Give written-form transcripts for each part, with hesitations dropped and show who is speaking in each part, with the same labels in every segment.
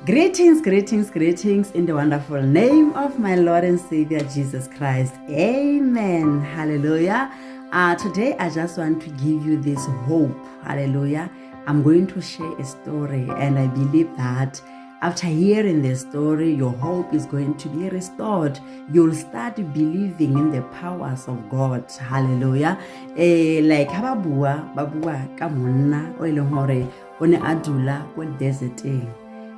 Speaker 1: Greetings, greetings, greetings in the wonderful name of my Lord and Savior Jesus Christ. Amen. Hallelujah. Today I just want to give you this hope. Hallelujah. I'm going to share a story, and I believe that after hearing the story, your hope is going to be restored. You'll start believing in the powers of God. Hallelujah. Like babua ka monna o ile hore o ne a dula ko deserteng.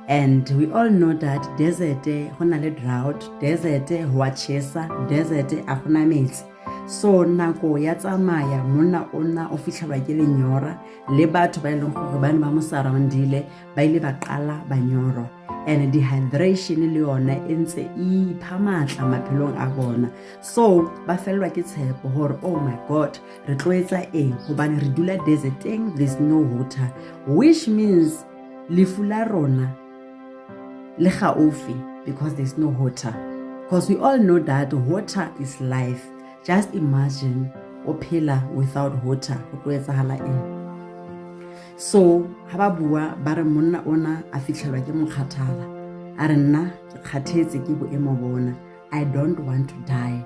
Speaker 1: And we all know that desert ho na le drought, desert ho a chesa, desert a gona metsi. So nako ya tsamaya monna ona o fitlhelwa ke lenyora le batho ba ileng gore ba ne ba mo surroundile ba ile ba qala ba nyoro, and dehydration le yona e ntse e ipha matla maphelong a bona. So ba fellwa ke tshepo gore oh my God, re tlo etsa eng hobane re dula deserteng, there's no water, which means lefu la rona le gaufi because there's no water. Because we all know that water is life. Just imagine ophela without water, go tlo etsahala eng? So ha ba bua ba re monna ona a fitlhelwa ke mokhathala a re nna ke khathetse ke boemo bona. I don't want to die,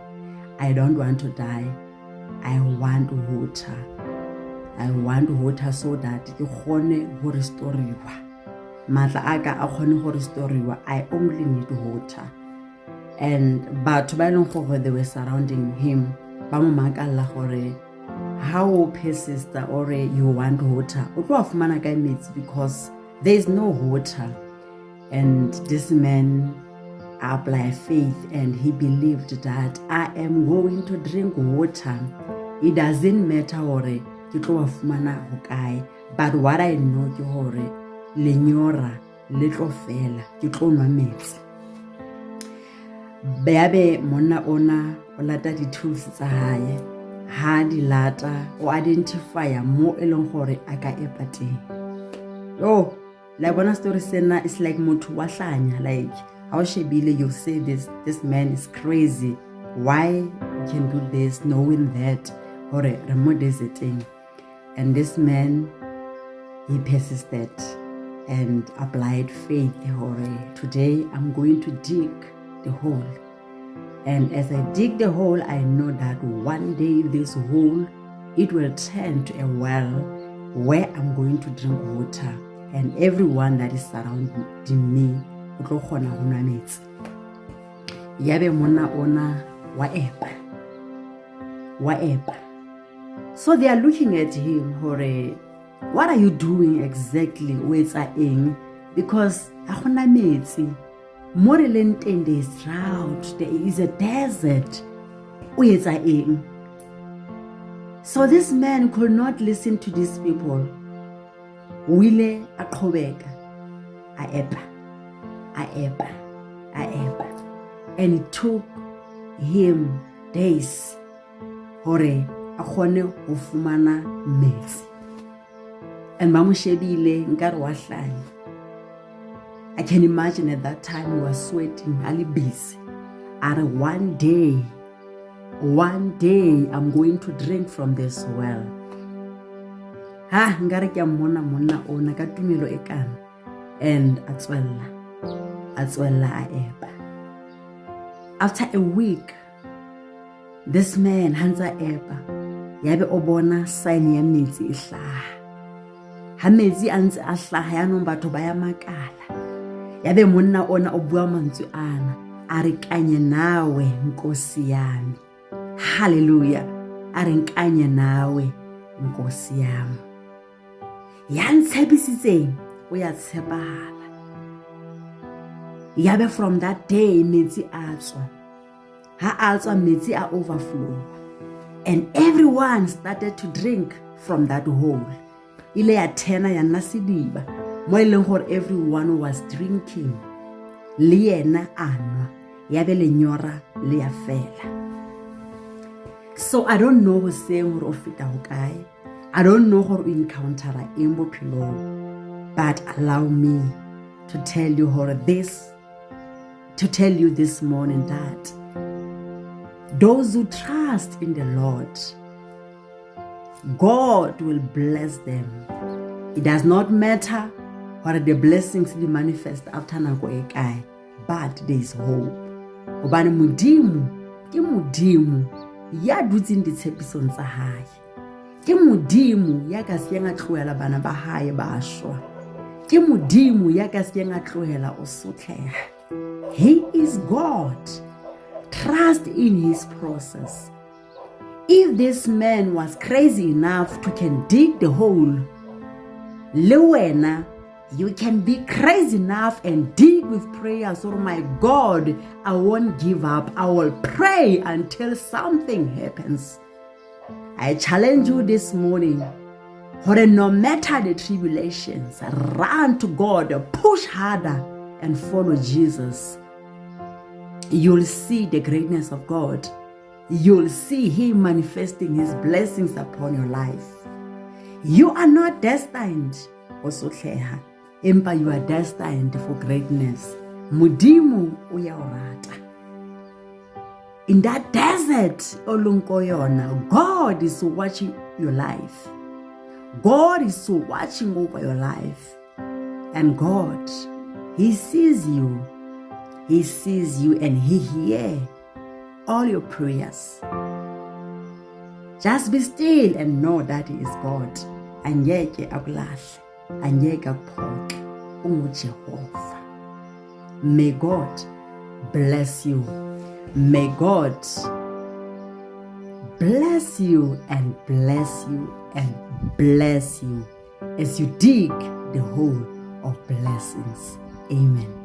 Speaker 1: I don't want to die, I want water, I want water so that ke kgone ho restoriwa matla aka a kgone ho restoriwa. I only need water. And batho ba ileng gore they were surrounding him ba mo makalla gore how sister or you want water o tlo fumana ka metsi because there is no water. And this man applied faith and he believed that I am going to drink water. It doesn't matter gore ke tlo fumana ho kae, but what I know ke gore lenyora le tlo fela ke tlo nwa metsi. Beabe monna ona o lata di-tools tsa hae, ha di lata o identifya mo eleng gore a ka epa teng. Yo, la bona story sena is like motho wa hlanya, like how shebile you say this man is crazy. Why you can do this knowing that gore re mo deserteng? And this man, he persisted and applied faith. Today I'm going to dig the hole, and as I dig the hole, I know that one day this hole, it will turn to a well where I'm going to drink water, and everyone that is surrounding me utlo khona ho nwa metsi. Yabe monna ona wa epa. So they are looking at him, what are you doing exactly? Wetsa eng? Because a gona metsi. Moreleng teng there is drought, there is a desert. Wetsa eng? So this man could not listen to these people. Wile a qhobeka, a epa. And it took him days hore a kgone ho fumana metsi. And ba mo shebile nkare wa hlanya. I can imagine at that time he was sweating, ali busy. And one day I'm going to drink from this well. Ngare ke monna ona ka tumelo e kana. And a tswella a epa. After a week, this man hanza epa yabe obona sign ya metsi e hlaha. Ha metsi a ntse a hlaha yanong batho ba ya makala. Yabe monna ona o bua mantswe ana a re kanye nawe nkosi yami. Hallelujah. A re nkanye nawe nkosi yami. Ya ntshebisitseng o ya tshepahala. Yabe from that day metsi a tswa. Ha a tswa metsi a overflow, and everyone started to drink from that hole. Ile ya tena ya nasidiba mo ileng gore everyone was drinking, le yena anwa yabe lenyora le ya fela. So I don't know who saying gore o feta ho kae, I don't know gore o encountera eng bophelong, but allow me to tell you this morning that those who trust in the Lord, God will bless them. It does not matter gore the blessings di manifest after nako e kae, but there is hope. Gobane Modimo ke Modimo ya dutseng ditshepisong tsa hae. Ke Modimo ya ka seng a tlohela bana ba hae ba shwa. Ke Modimo ya ka seng a tlohela o sotleha. He is God. Trust in his process. If this man was crazy enough to can dig the hole, le wena, you can be crazy enough and dig with prayers. Oh my God, I won't give up. I will pray until something happens. I challenge you this morning, no matter the tribulations, run to God, push harder and follow Jesus. You'll see the greatness of God. You'll see him manifesting his blessings upon your life. You are not destined for sotleha, empa you are destined for greatness. Modimo uya orata. In that desert, olunkoyona, God is watching your life. God is watching over your life. And God, he sees you. He sees you and he hears all your prayers. Just be still and know that he is God. Angeke akulahle, angeke akuphoxe, unguJehova. May God bless you. May God bless you and bless you and bless you as you dig the hole of blessings. Amen.